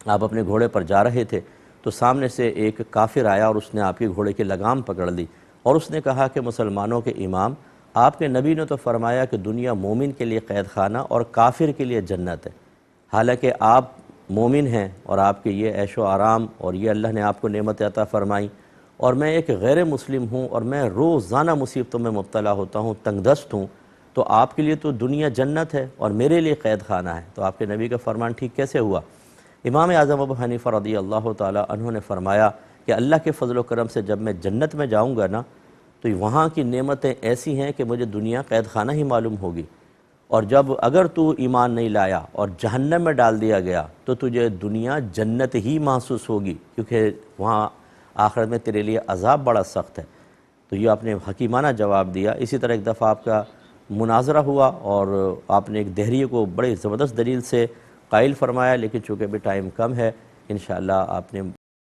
آپ اپنے گھوڑے پر جا رہے تھے تو سامنے سے ایک کافر آیا اور اس نے آپ کے گھوڑے کی لگام پکڑ لی اور اس نے کہا کہ مسلمانوں کے امام، آپ کے نبی نے تو فرمایا کہ دنیا مومن کے لیے قید خانہ اور کافر کے لیے جنت ہے، حالانکہ آپ مومن ہیں اور آپ کے یہ عیش و آرام اور یہ اللہ نے آپ کو نعمت عطا فرمائی، اور میں ایک غیر مسلم ہوں اور میں روزانہ مصیبتوں میں مبتلا ہوتا ہوں، تنگ دست ہوں، تو آپ کے لیے تو دنیا جنت ہے اور میرے لیے قید خانہ ہے۔ تو آپ کے نبی کا فرمان ٹھیک کیسے ہوا؟ امام اعظم ابو حنیفہ رضی اللہ تعالی عنہ نے فرمایا کہ اللہ کے فضل و کرم سے جب میں جنت میں جاؤں گا نا تو وہاں کی نعمتیں ایسی ہیں کہ مجھے دنیا قید خانہ ہی معلوم ہوگی، اور جب اگر تو ایمان نہیں لایا اور جہنم میں ڈال دیا گیا تو تجھے دنیا جنت ہی محسوس ہوگی، کیونکہ وہاں آخرت میں تیرے لیے عذاب بڑا سخت ہے۔ تو یہ آپ نے حکیمانہ جواب دیا۔ اسی طرح ایک دفعہ آپ کا مناظرہ ہوا اور آپ نے ایک دہریے کو بڑے زبردست دلیل سے قائل فرمایا، لیکن چونکہ بھی ٹائم کم ہے انشاءاللہ آپ نے